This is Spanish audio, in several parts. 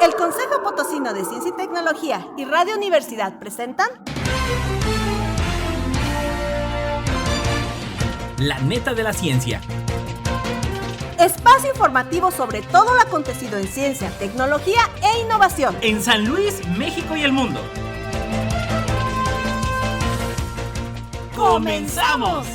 El Consejo Potosino de Ciencia y Tecnología y Radio Universidad presentan La Neta de la Ciencia. Espacio informativo sobre todo lo acontecido en ciencia, tecnología e innovación En San Luis, México y el mundo. ¡Comenzamos!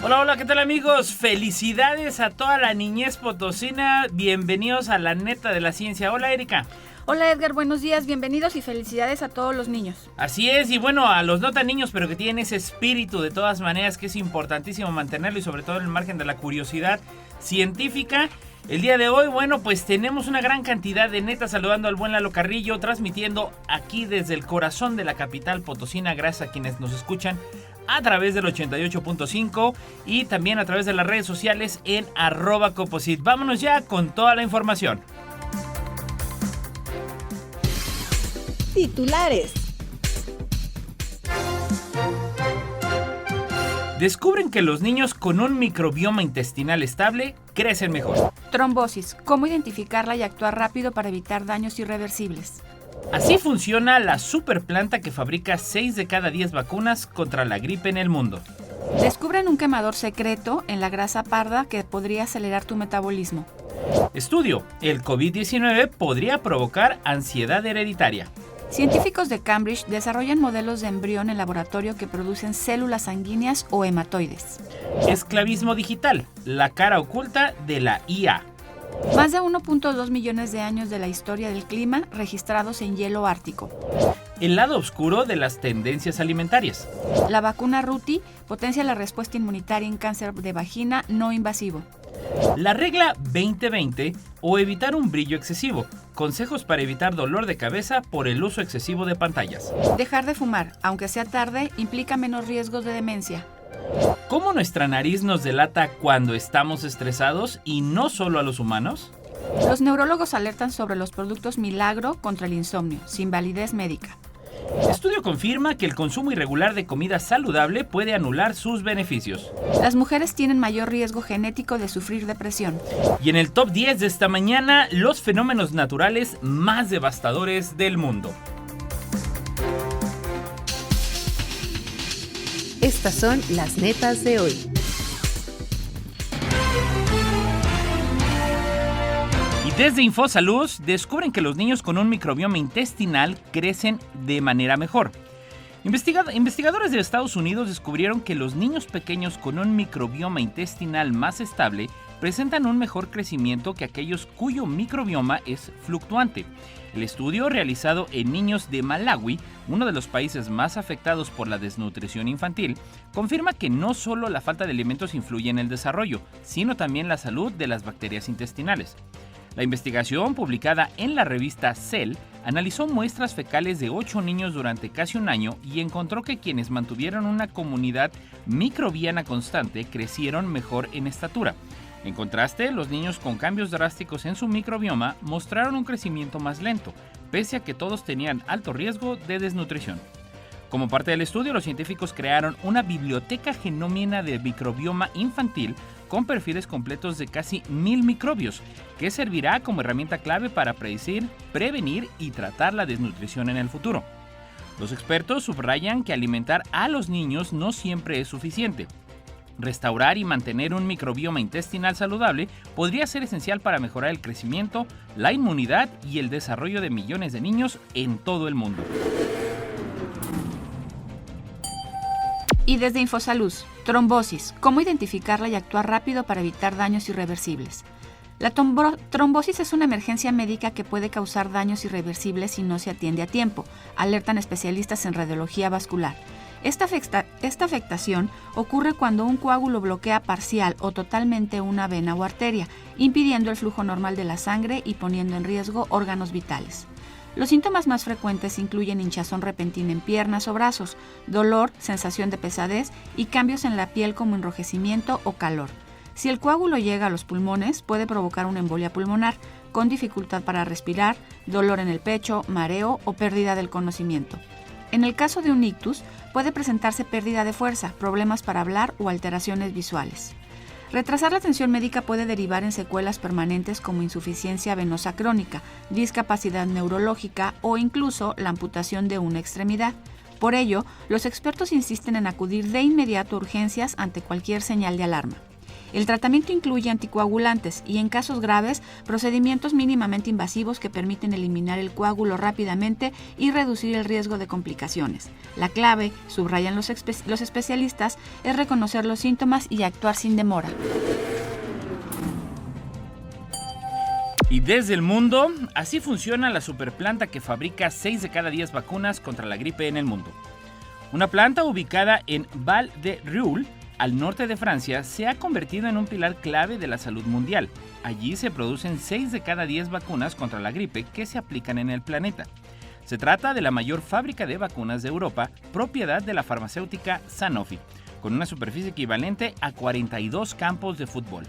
Hola, ¿qué tal amigos? Felicidades a toda la niñez potosina. Bienvenidos a La Neta de la Ciencia. Hola, Erika. Hola Edgar, buenos días, bienvenidos y felicidades a todos los niños. Así es, y bueno, a los no tan niños, pero que tienen ese espíritu de todas maneras, que es importantísimo mantenerlo y sobre todo en el margen de la curiosidad científica. El día de hoy, bueno, pues tenemos una gran cantidad de netas, saludando al buen Lalo Carrillo, transmitiendo aquí desde el corazón de la capital potosina, gracias a quienes nos escuchan a través del 88.5 y también a través de las redes sociales en @coposit. Vámonos ya con toda la información. titulares. Descubren que los niños con un microbioma intestinal estable crecen mejor. Trombosis, ¿cómo identificarla y actuar rápido para evitar daños irreversibles? Así funciona la superplanta que fabrica 6 de cada 10 vacunas contra la gripe en el mundo. Descubren un quemador secreto en la grasa parda que podría acelerar tu metabolismo. Estudio: el COVID-19 podría provocar ansiedad hereditaria. Científicos de Cambridge desarrollan modelos de embrión en laboratorio que producen células sanguíneas o hematoides. Esclavismo digital, la cara oculta de la IA. Más de 1.2 millones de años de la historia del clima registrados en hielo ártico. El lado oscuro de las tendencias alimentarias. La vacuna Ruti potencia la respuesta inmunitaria en cáncer de vagina no invasivo. La regla 20-20 o evitar un brillo excesivo. Consejos para evitar dolor de cabeza por el uso excesivo de pantallas. Dejar de fumar, aunque sea tarde, implica menos riesgos de demencia. ¿Cómo nuestra nariz nos delata cuando estamos estresados y no solo a los humanos? Los neurólogos alertan sobre los productos milagro contra el insomnio, sin validez médica. Estudio confirma que el consumo irregular de comida saludable puede anular sus beneficios. Las mujeres tienen mayor riesgo genético de sufrir depresión. Y en el top 10 de esta mañana, los fenómenos naturales más devastadores del mundo. Estas son las netas de hoy. Y desde Infosalud descubren que los niños con un microbioma intestinal crecen de manera mejor. Investigadores de Estados Unidos descubrieron que los niños pequeños con un microbioma intestinal más estable presentan un mejor crecimiento que aquellos cuyo microbioma es fluctuante. El estudio, realizado en niños de Malawi, uno de los países más afectados por la desnutrición infantil, confirma que no solo la falta de alimentos influye en el desarrollo, sino también la salud de las bacterias intestinales. La investigación, publicada en la revista Cell, analizó muestras fecales de 8 niños durante casi un año y encontró que quienes mantuvieron una comunidad microbiana constante crecieron mejor en estatura. En contraste, los niños con cambios drásticos en su microbioma mostraron un crecimiento más lento, pese a que todos tenían alto riesgo de desnutrición. Como parte del estudio, los científicos crearon una biblioteca genómica de microbioma infantil con perfiles completos de casi 1000 microbios, que servirá como herramienta clave para predecir, prevenir y tratar la desnutrición en el futuro. Los expertos subrayan que alimentar a los niños no siempre es suficiente. Restaurar y mantener un microbioma intestinal saludable podría ser esencial para mejorar el crecimiento, la inmunidad y el desarrollo de millones de niños en todo el mundo. Y desde Infosalud, trombosis, ¿cómo identificarla y actuar rápido para evitar daños irreversibles? La trombosis es una emergencia médica que puede causar daños irreversibles si no se atiende a tiempo, alertan especialistas en radiología vascular. Esta afectación ocurre cuando un coágulo bloquea parcial o totalmente una vena o arteria, impidiendo el flujo normal de la sangre y poniendo en riesgo órganos vitales. Los síntomas más frecuentes incluyen hinchazón repentina en piernas o brazos, dolor, sensación de pesadez y cambios en la piel como enrojecimiento o calor. Si el coágulo llega a los pulmones, puede provocar una embolia pulmonar, con dificultad para respirar, dolor en el pecho, mareo o pérdida del conocimiento. En el caso de un ictus, puede presentarse pérdida de fuerza, problemas para hablar o alteraciones visuales. Retrasar la atención médica puede derivar en secuelas permanentes como insuficiencia venosa crónica, discapacidad neurológica o incluso la amputación de una extremidad. Por ello, los expertos insisten en acudir de inmediato a urgencias ante cualquier señal de alarma. El tratamiento incluye anticoagulantes y, en casos graves, procedimientos mínimamente invasivos que permiten eliminar el coágulo rápidamente y reducir el riesgo de complicaciones. La clave, subrayan los especialistas, es reconocer los síntomas y actuar sin demora. Y desde el mundo, así funciona la superplanta que fabrica 6 de cada 10 vacunas contra la gripe en el mundo. Una planta ubicada en Val-de-Reuil, al norte de Francia, se ha convertido en un pilar clave de la salud mundial. Allí se producen 6 de cada 10 vacunas contra la gripe que se aplican en el planeta. Se trata de la mayor fábrica de vacunas de Europa, propiedad de la farmacéutica Sanofi, con una superficie equivalente a 42 campos de fútbol.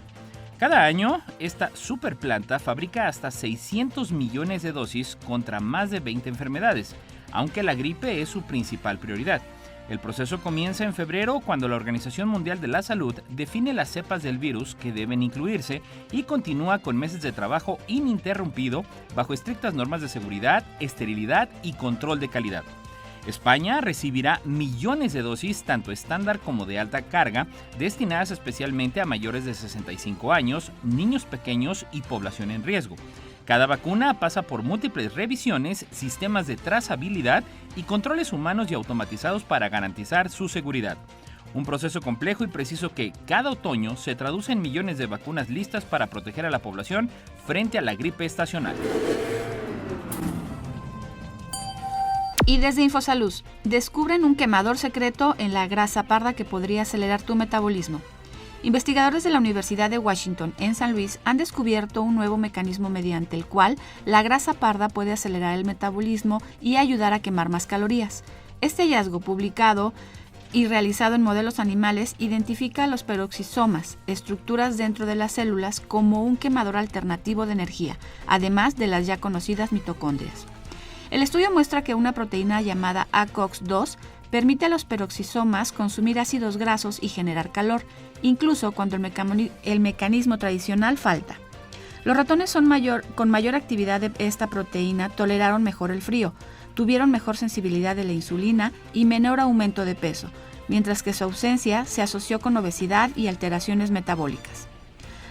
Cada año, esta superplanta fabrica hasta 600 millones de dosis contra más de 20 enfermedades, aunque la gripe es su principal prioridad. El proceso comienza en febrero, cuando la Organización Mundial de la Salud define las cepas del virus que deben incluirse y continúa con meses de trabajo ininterrumpido bajo estrictas normas de seguridad, esterilidad y control de calidad. España recibirá millones de dosis, tanto estándar como de alta carga, destinadas especialmente a mayores de 65 años, niños pequeños y población en riesgo. Cada vacuna pasa por múltiples revisiones, sistemas de trazabilidad y controles humanos y automatizados para garantizar su seguridad. Un proceso complejo y preciso que cada otoño se traduce en millones de vacunas listas para proteger a la población frente a la gripe estacional. Y desde Infosalud, descubren un quemador secreto en la grasa parda que podría acelerar tu metabolismo. Investigadores de la Universidad de Washington en San Luis han descubierto un nuevo mecanismo mediante el cual la grasa parda puede acelerar el metabolismo y ayudar a quemar más calorías. Este hallazgo, publicado y realizado en modelos animales, identifica los peroxisomas, estructuras dentro de las células, como un quemador alternativo de energía, además de las ya conocidas mitocondrias. El estudio muestra que una proteína llamada ACOX2 permite a los peroxisomas consumir ácidos grasos y generar calor, incluso cuando el mecanismo tradicional falta. Los ratones con mayor actividad de esta proteína toleraron mejor el frío, tuvieron mejor sensibilidad de la insulina y menor aumento de peso, mientras que su ausencia se asoció con obesidad y alteraciones metabólicas.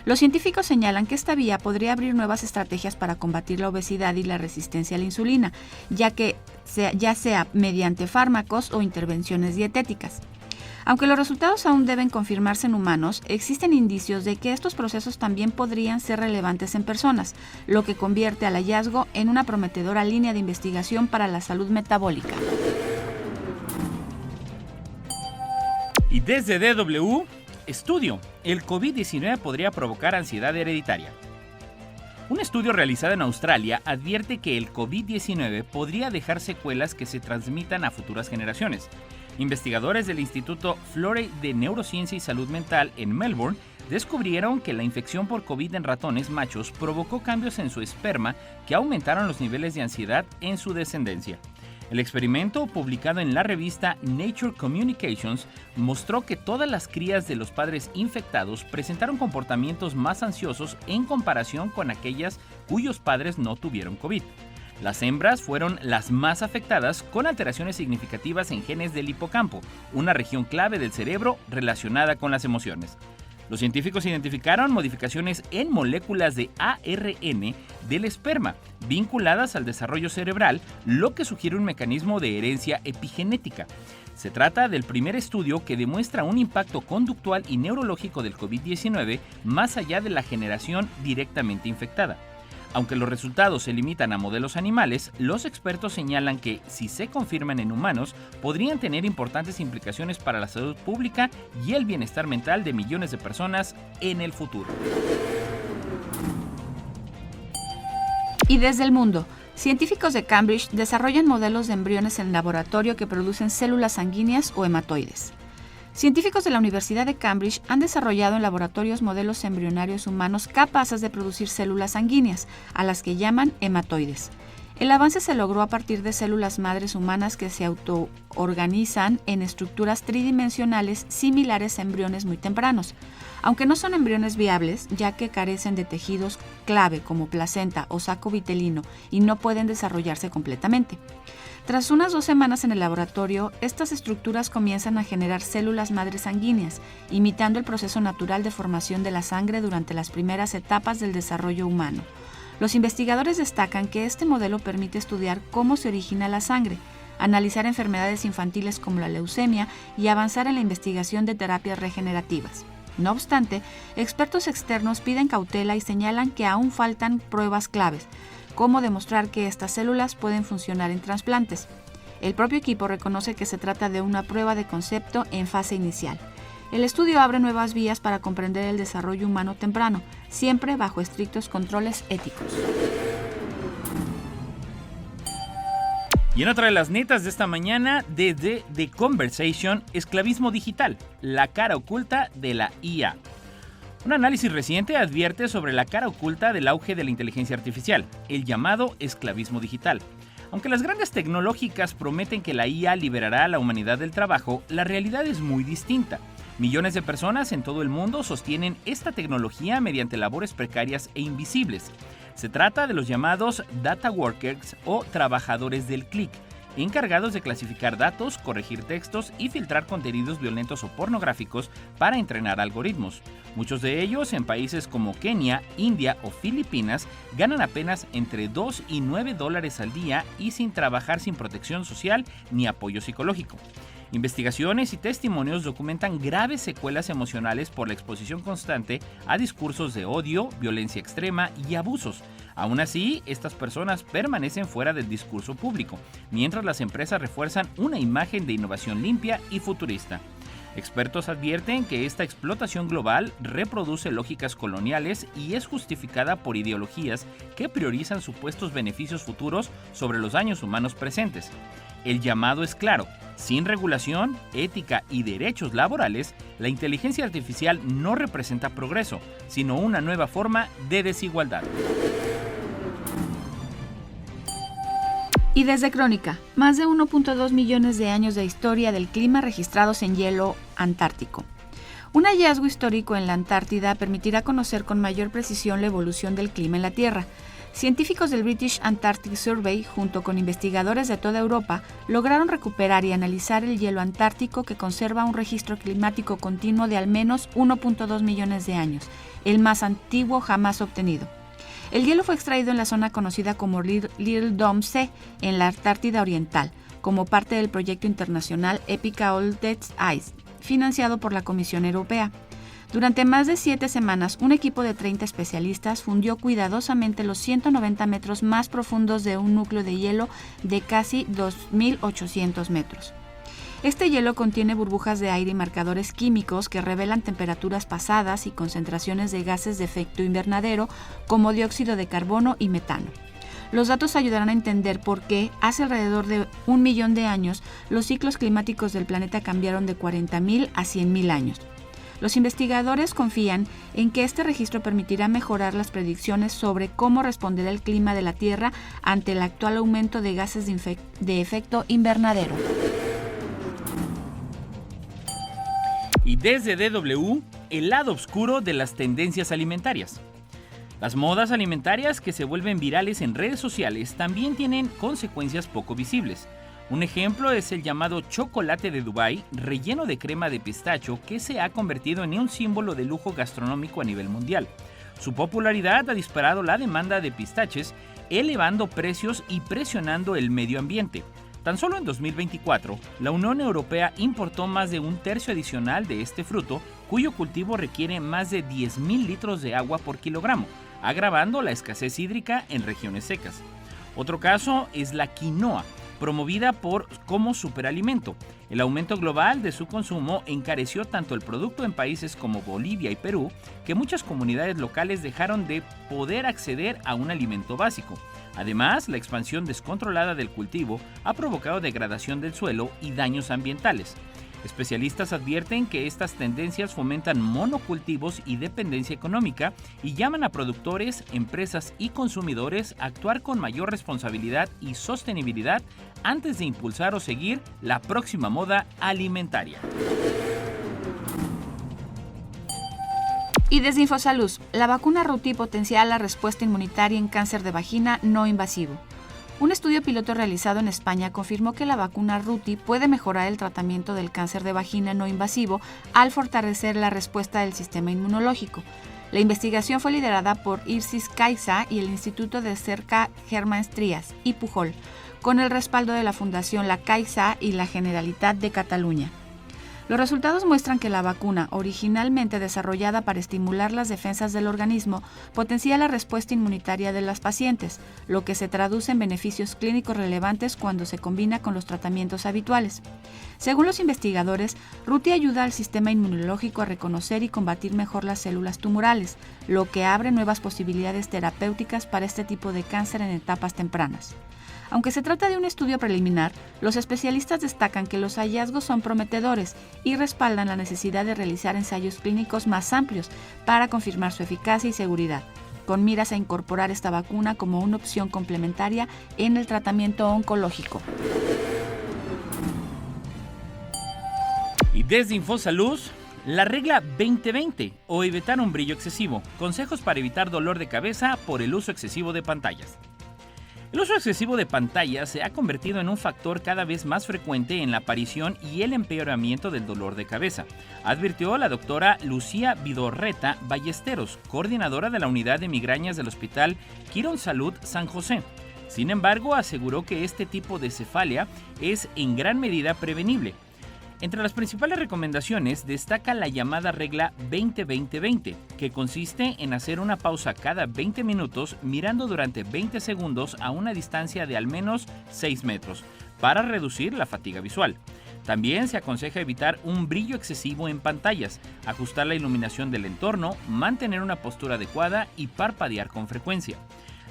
Los científicos señalan que esta vía podría abrir nuevas estrategias para combatir la obesidad y la resistencia a la insulina, ya sea mediante fármacos o intervenciones dietéticas. Aunque los resultados aún deben confirmarse en humanos, existen indicios de que estos procesos también podrían ser relevantes en personas, lo que convierte al hallazgo en una prometedora línea de investigación para la salud metabólica. Y desde DW, estudio: el COVID-19 podría provocar ansiedad hereditaria. Un estudio realizado en Australia advierte que el COVID-19 podría dejar secuelas que se transmitan a futuras generaciones. Investigadores del Instituto Florey de Neurociencia y Salud Mental en Melbourne descubrieron que la infección por COVID en ratones machos provocó cambios en su esperma que aumentaron los niveles de ansiedad en su descendencia. El experimento, publicado en la revista Nature Communications, mostró que todas las crías de los padres infectados presentaron comportamientos más ansiosos en comparación con aquellas cuyos padres no tuvieron COVID. Las hembras fueron las más afectadas, con alteraciones significativas en genes del hipocampo, una región clave del cerebro relacionada con las emociones. Los científicos identificaron modificaciones en moléculas de ARN del esperma, vinculadas al desarrollo cerebral, lo que sugiere un mecanismo de herencia epigenética. Se trata del primer estudio que demuestra un impacto conductual y neurológico del COVID-19 más allá de la generación directamente infectada. Aunque los resultados se limitan a modelos animales, los expertos señalan que, si se confirman en humanos, podrían tener importantes implicaciones para la salud pública y el bienestar mental de millones de personas en el futuro. Y desde el mundo, científicos de Cambridge desarrollan modelos de embriones en laboratorio que producen células sanguíneas o hematoides. Científicos de la Universidad de Cambridge han desarrollado en laboratorios modelos embrionarios humanos capaces de producir células sanguíneas, a las que llaman hematoides. El avance se logró a partir de células madres humanas que se autoorganizan en estructuras tridimensionales similares a embriones muy tempranos, aunque no son embriones viables, ya que carecen de tejidos clave como placenta o saco vitelino y no pueden desarrollarse completamente. Tras unas 2 semanas en el laboratorio, estas estructuras comienzan a generar células madres sanguíneas, imitando el proceso natural de formación de la sangre durante las primeras etapas del desarrollo humano. Los investigadores destacan que este modelo permite estudiar cómo se origina la sangre, analizar enfermedades infantiles como la leucemia y avanzar en la investigación de terapias regenerativas. No obstante, expertos externos piden cautela y señalan que aún faltan pruebas claves, como demostrar que estas células pueden funcionar en trasplantes. El propio equipo reconoce que se trata de una prueba de concepto en fase inicial. El estudio abre nuevas vías para comprender el desarrollo humano temprano, siempre bajo estrictos controles éticos. Y en otra de las netas de esta mañana, desde The Conversation, esclavismo digital, la cara oculta de la IA. Un análisis reciente advierte sobre la cara oculta del auge de la inteligencia artificial, el llamado esclavismo digital. Aunque las grandes tecnológicas prometen que la IA liberará a la humanidad del trabajo, la realidad es muy distinta. Millones de personas en todo el mundo sostienen esta tecnología mediante labores precarias e invisibles. Se trata de los llamados data workers o trabajadores del clic, encargados de clasificar datos, corregir textos y filtrar contenidos violentos o pornográficos para entrenar algoritmos. Muchos de ellos en países como Kenia, India o Filipinas ganan apenas entre $2 y $9 al día y sin trabajar sin protección social ni apoyo psicológico. Investigaciones y testimonios documentan graves secuelas emocionales por la exposición constante a discursos de odio, violencia extrema y abusos. Aún así, estas personas permanecen fuera del discurso público, mientras las empresas refuerzan una imagen de innovación limpia y futurista. Expertos advierten que esta explotación global reproduce lógicas coloniales y es justificada por ideologías que priorizan supuestos beneficios futuros sobre los daños humanos presentes. El llamado es claro: sin regulación, ética y derechos laborales, la inteligencia artificial no representa progreso, sino una nueva forma de desigualdad. Y desde Crónica, más de 1.2 millones de años de historia del clima registrados en hielo antártico. Un hallazgo histórico en la Antártida permitirá conocer con mayor precisión la evolución del clima en la Tierra. Científicos del British Antarctic Survey, junto con investigadores de toda Europa, lograron recuperar y analizar el hielo antártico, que conserva un registro climático continuo de al menos 1.2 millones de años, el más antiguo jamás obtenido. El hielo fue extraído en la zona conocida como Little Dome C, en la Antártida Oriental, como parte del proyecto internacional Epica Old Depth Ice, financiado por la Comisión Europea. Durante más de 7 semanas, un equipo de 30 especialistas fundió cuidadosamente los 190 metros más profundos de un núcleo de hielo de casi 2.800 metros. Este hielo contiene burbujas de aire y marcadores químicos que revelan temperaturas pasadas y concentraciones de gases de efecto invernadero como dióxido de carbono y metano. Los datos ayudarán a entender por qué, hace alrededor de 1 millón de años, los ciclos climáticos del planeta cambiaron de 40.000 a 100.000 años. Los investigadores confían en que este registro permitirá mejorar las predicciones sobre cómo responderá el clima de la Tierra ante el actual aumento de gases de efecto invernadero. Y desde DW, el lado oscuro de las tendencias alimentarias. Las modas alimentarias que se vuelven virales en redes sociales también tienen consecuencias poco visibles. Un ejemplo es el llamado chocolate de Dubái, relleno de crema de pistacho, que se ha convertido en un símbolo de lujo gastronómico a nivel mundial. Su popularidad ha disparado la demanda de pistaches, elevando precios y presionando el medio ambiente. Tan solo en 2024, la Unión Europea importó más de 1/3 adicional de este fruto, cuyo cultivo requiere más de 10.000 litros de agua por kilogramo, agravando la escasez hídrica en regiones secas. Otro caso es la quinoa, promovida como superalimento. El aumento global de su consumo encareció tanto el producto en países como Bolivia y Perú, que muchas comunidades locales dejaron de poder acceder a un alimento básico. Además, la expansión descontrolada del cultivo ha provocado degradación del suelo y daños ambientales. Especialistas advierten que estas tendencias fomentan monocultivos y dependencia económica y llaman a productores, empresas y consumidores a actuar con mayor responsabilidad y sostenibilidad antes de impulsar o seguir la próxima moda alimentaria. Y desde Infosalud, la vacuna Ruti potencia la respuesta inmunitaria en cáncer de vagina no invasivo. Un estudio piloto realizado en España confirmó que la vacuna Ruti puede mejorar el tratamiento del cáncer de vagina no invasivo al fortalecer la respuesta del sistema inmunológico. La investigación fue liderada por Irsys Caixa y el Instituto de Cerca Germán Strías y Pujol, con el respaldo de la Fundación La Caixa y la Generalitat de Cataluña. Los resultados muestran que la vacuna, originalmente desarrollada para estimular las defensas del organismo, potencia la respuesta inmunitaria de las pacientes, lo que se traduce en beneficios clínicos relevantes cuando se combina con los tratamientos habituales. Según los investigadores, Ruti ayuda al sistema inmunológico a reconocer y combatir mejor las células tumorales, lo que abre nuevas posibilidades terapéuticas para este tipo de cáncer en etapas tempranas. Aunque se trata de un estudio preliminar, los especialistas destacan que los hallazgos son prometedores y respaldan la necesidad de realizar ensayos clínicos más amplios para confirmar su eficacia y seguridad, con miras a incorporar esta vacuna como una opción complementaria en el tratamiento oncológico. Y desde Infosalud, la regla 20-20 o evitar un brillo excesivo. Consejos para evitar dolor de cabeza por el uso excesivo de pantallas. El uso excesivo de pantallas se ha convertido en un factor cada vez más frecuente en la aparición y el empeoramiento del dolor de cabeza, advirtió la doctora Lucía Vidorreta Ballesteros, coordinadora de la unidad de migrañas del Hospital Quirónsalud San José. Sin embargo, aseguró que este tipo de cefalia es en gran medida prevenible. Entre las principales recomendaciones destaca la llamada regla 20-20-20, que consiste en hacer una pausa cada 20 minutos mirando durante 20 segundos a una distancia de al menos 6 metros, para reducir la fatiga visual. También se aconseja evitar un brillo excesivo en pantallas, ajustar la iluminación del entorno, mantener una postura adecuada y parpadear con frecuencia.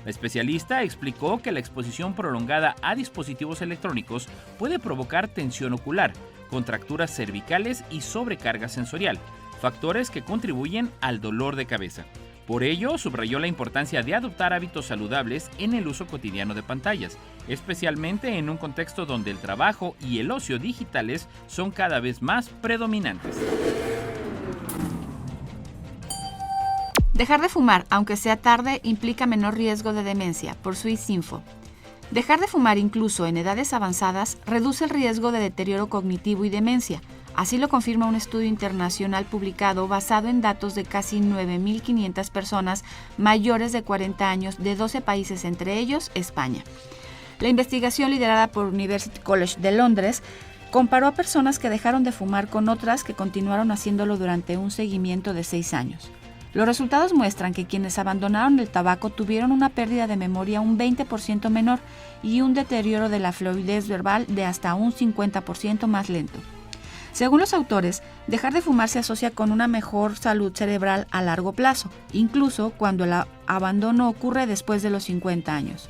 La especialista explicó que la exposición prolongada a dispositivos electrónicos puede provocar tensión ocular, contracturas cervicales y sobrecarga sensorial, factores que contribuyen al dolor de cabeza. Por ello, subrayó la importancia de adoptar hábitos saludables en el uso cotidiano de pantallas, especialmente en un contexto donde el trabajo y el ocio digitales son cada vez más predominantes. Dejar de fumar, aunque sea tarde, implica menor riesgo de demencia, por Swissinfo. Dejar de fumar incluso en edades avanzadas reduce el riesgo de deterioro cognitivo y demencia. Así lo confirma un estudio internacional publicado basado en datos de casi 9.500 personas mayores de 40 años de 12 países, entre ellos España. La investigación, liderada por University College de Londres, comparó a personas que dejaron de fumar con otras que continuaron haciéndolo durante un seguimiento de 6 años. Los resultados muestran que quienes abandonaron el tabaco tuvieron una pérdida de memoria un 20% menor y un deterioro de la fluidez verbal de hasta un 50% más lento. Según los autores, dejar de fumar se asocia con una mejor salud cerebral a largo plazo, incluso cuando el abandono ocurre después de los 50 años.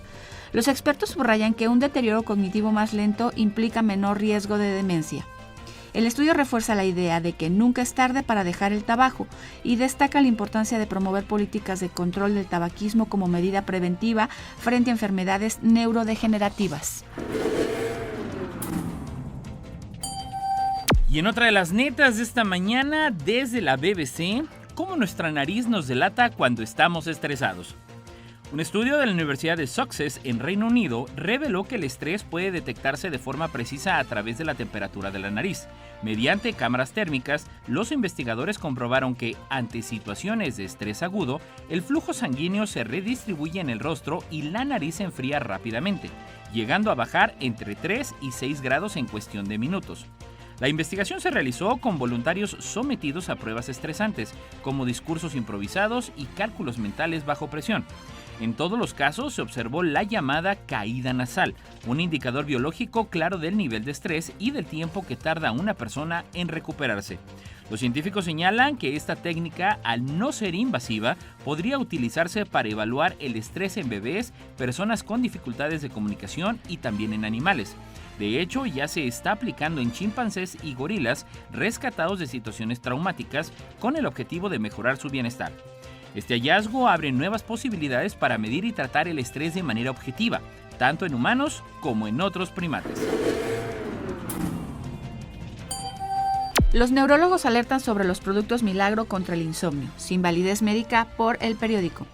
Los expertos subrayan que un deterioro cognitivo más lento implica menor riesgo de demencia. El estudio refuerza la idea de que nunca es tarde para dejar el tabaco y destaca la importancia de promover políticas de control del tabaquismo como medida preventiva frente a enfermedades neurodegenerativas. Y en otra de las netas de esta mañana, desde la BBC, ¿cómo nuestra nariz nos delata cuando estamos estresados? Un estudio de la Universidad de Sussex en Reino Unido reveló que el estrés puede detectarse de forma precisa a través de la temperatura de la nariz. Mediante cámaras térmicas, los investigadores comprobaron que, ante situaciones de estrés agudo, el flujo sanguíneo se redistribuye en el rostro y la nariz se enfría rápidamente, llegando a bajar entre 3 y 6 grados en cuestión de minutos. La investigación se realizó con voluntarios sometidos a pruebas estresantes, como discursos improvisados y cálculos mentales bajo presión. En todos los casos se observó la llamada caída nasal, un indicador biológico claro del nivel de estrés y del tiempo que tarda una persona en recuperarse. Los científicos señalan que esta técnica, al no ser invasiva, podría utilizarse para evaluar el estrés en bebés, personas con dificultades de comunicación y también en animales. De hecho, ya se está aplicando en chimpancés y gorilas rescatados de situaciones traumáticas con el objetivo de mejorar su bienestar. Este hallazgo abre nuevas posibilidades para medir y tratar el estrés de manera objetiva, tanto en humanos como en otros primates. Los neurólogos alertan sobre los productos milagro contra el insomnio, sin validez médica, por El Periódico.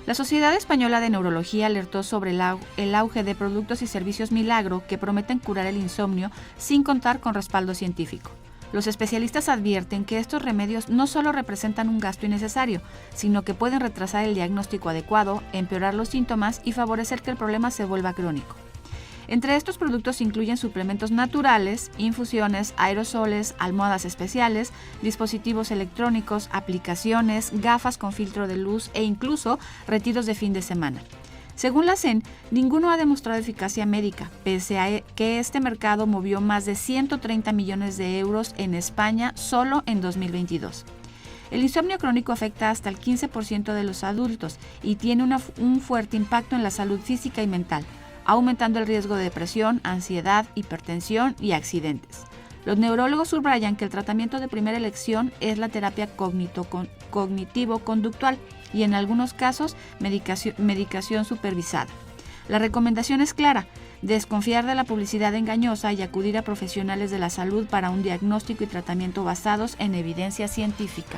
La Sociedad Española de Neurología alertó sobre el auge de productos y servicios milagro que prometen curar el insomnio sin contar con respaldo científico. Los especialistas advierten que estos remedios no solo representan un gasto innecesario, sino que pueden retrasar el diagnóstico adecuado, empeorar los síntomas y favorecer que el problema se vuelva crónico. Entre estos productos incluyen suplementos naturales, infusiones, aerosoles, almohadas especiales, dispositivos electrónicos, aplicaciones, gafas con filtro de luz e incluso retiros de fin de semana. Según la CEN, ninguno ha demostrado eficacia médica, pese a que este mercado movió más de 130 millones de euros en España solo en 2022. El insomnio crónico afecta hasta el 15% de los adultos y tiene un fuerte impacto en la salud física y mental, aumentando el riesgo de depresión, ansiedad, hipertensión y accidentes. Los neurólogos subrayan que el tratamiento de primera elección es la terapia cognitivo-conductual y en algunos casos medicación supervisada. La recomendación es clara: desconfiar de la publicidad engañosa y acudir a profesionales de la salud para un diagnóstico y tratamiento basados en evidencia científica.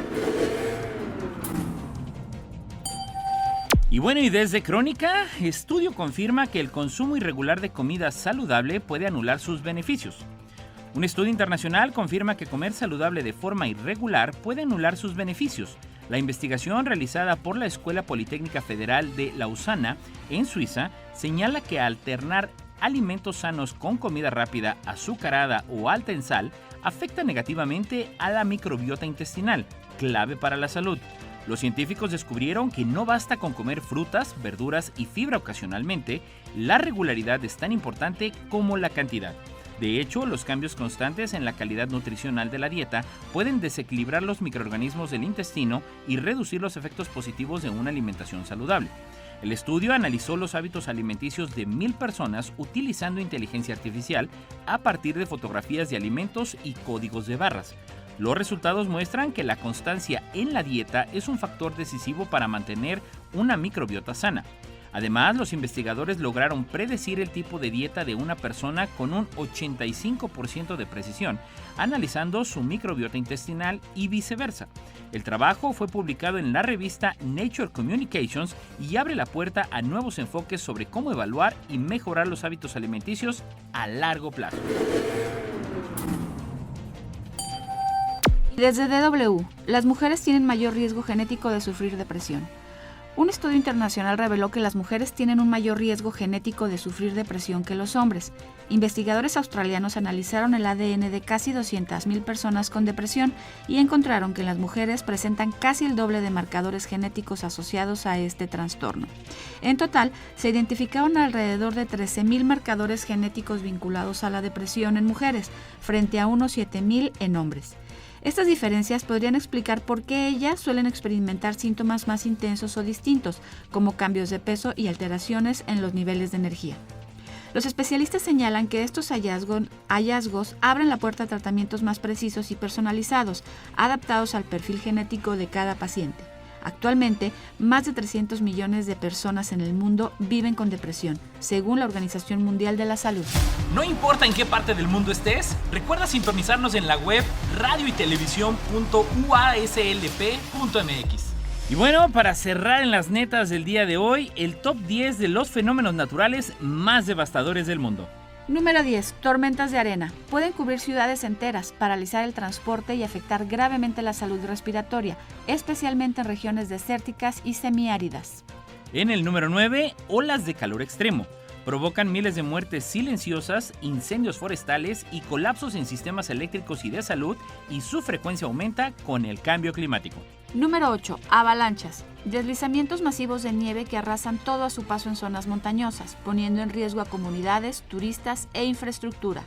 Y bueno, y desde Crónica, estudio confirma que el consumo irregular de comida saludable puede anular sus beneficios. Un estudio internacional confirma que comer saludable de forma irregular puede anular sus beneficios. La investigación realizada por la Escuela Politécnica Federal de Lausana, en Suiza, señala que alternar alimentos sanos con comida rápida, azucarada o alta en sal afecta negativamente a la microbiota intestinal, clave para la salud. Los científicos descubrieron que no basta con comer frutas, verduras y fibra ocasionalmente, la regularidad es tan importante como la cantidad. De hecho, los cambios constantes en la calidad nutricional de la dieta pueden desequilibrar los microorganismos del intestino y reducir los efectos positivos de una alimentación saludable. El estudio analizó los hábitos alimenticios de 1,000 personas utilizando inteligencia artificial a partir de fotografías de alimentos y códigos de barras. Los resultados muestran que la constancia en la dieta es un factor decisivo para mantener una microbiota sana. Además, los investigadores lograron predecir el tipo de dieta de una persona con un 85% de precisión, analizando su microbiota intestinal y viceversa. El trabajo fue publicado en la revista Nature Communications y abre la puerta a nuevos enfoques sobre cómo evaluar y mejorar los hábitos alimenticios a largo plazo. Desde DW, las mujeres tienen mayor riesgo genético de sufrir depresión. Un estudio internacional reveló que las mujeres tienen un mayor riesgo genético de sufrir depresión que los hombres. Investigadores australianos analizaron el ADN de casi 200,000 personas con depresión y encontraron que las mujeres presentan casi el doble de marcadores genéticos asociados a este trastorno. En total, se identificaron alrededor de 13,000 marcadores genéticos vinculados a la depresión en mujeres, frente a unos 7,000 en hombres. Estas diferencias podrían explicar por qué ellas suelen experimentar síntomas más intensos o distintos, como cambios de peso y alteraciones en los niveles de energía. Los especialistas señalan que estos hallazgos abren la puerta a tratamientos más precisos y personalizados, adaptados al perfil genético de cada paciente. Actualmente, más de 300 millones de personas en el mundo viven con depresión, según la Organización Mundial de la Salud. No importa en qué parte del mundo estés, recuerda sintonizarnos en la web radioytelevisión.uaslp.mx. Y bueno, para cerrar en las netas del día de hoy, el top 10 de los fenómenos naturales más devastadores del mundo. Número 10. Tormentas de arena. Pueden cubrir ciudades enteras, paralizar el transporte y afectar gravemente la salud respiratoria, especialmente en regiones desérticas y semiáridas. En el número 9, olas de calor extremo. Provocan miles de muertes silenciosas, incendios forestales y colapsos en sistemas eléctricos y de salud, y su frecuencia aumenta con el cambio climático. Número 8. Avalanchas. Deslizamientos masivos de nieve que arrasan todo a su paso en zonas montañosas, poniendo en riesgo a comunidades, turistas e infraestructura.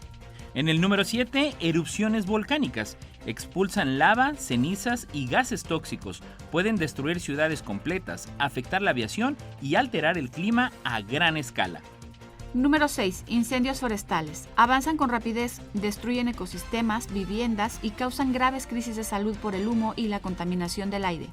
En el número 7, erupciones volcánicas. Expulsan lava, cenizas y gases tóxicos. Pueden destruir ciudades completas, afectar la aviación y alterar el clima a gran escala. Número 6. Incendios forestales. Avanzan con rapidez, destruyen ecosistemas, viviendas y causan graves crisis de salud por el humo y la contaminación del aire.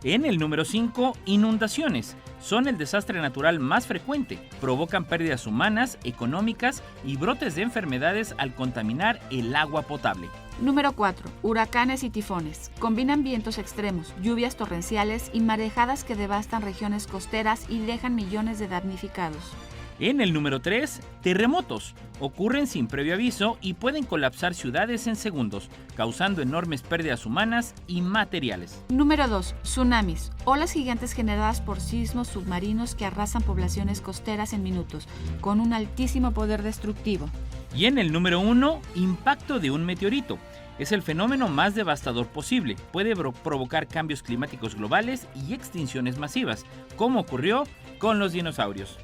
En el número 5, inundaciones. Son el desastre natural más frecuente. Provocan pérdidas humanas, económicas y brotes de enfermedades al contaminar el agua potable. Número 4. Huracanes y tifones. Combinan vientos extremos, lluvias torrenciales y marejadas que devastan regiones costeras y dejan millones de damnificados. En el número 3, terremotos. Ocurren sin previo aviso y pueden colapsar ciudades en segundos, causando enormes pérdidas humanas y materiales. Número 2. Tsunamis. Olas gigantes generadas por sismos submarinos que arrasan poblaciones costeras en minutos, con un altísimo poder destructivo. Y en el número 1, impacto de un meteorito. Es el fenómeno más devastador posible. Puede provocar cambios climáticos globales y extinciones masivas, como ocurrió con los dinosaurios.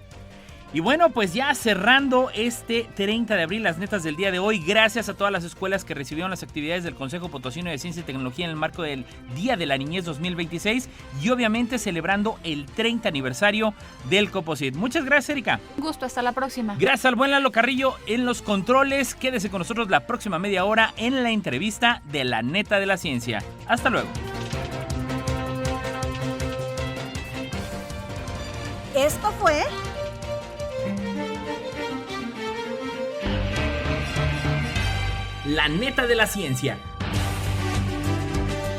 Y bueno, pues ya cerrando este 30 de abril, las netas del día de hoy, gracias a todas las escuelas que recibieron las actividades del Consejo Potosino de Ciencia y Tecnología en el marco del Día de la Niñez 2026 y obviamente celebrando el 30 aniversario del Coposit. Muchas gracias, Erika. Un gusto, hasta la próxima. Gracias al buen Lalo Carrillo en los controles. Quédese con nosotros la próxima media hora en la entrevista de La Neta de la Ciencia. Hasta luego. Esto fue La Neta de la Ciencia.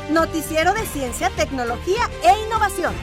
Noticiero de Ciencia, Tecnología e Innovación.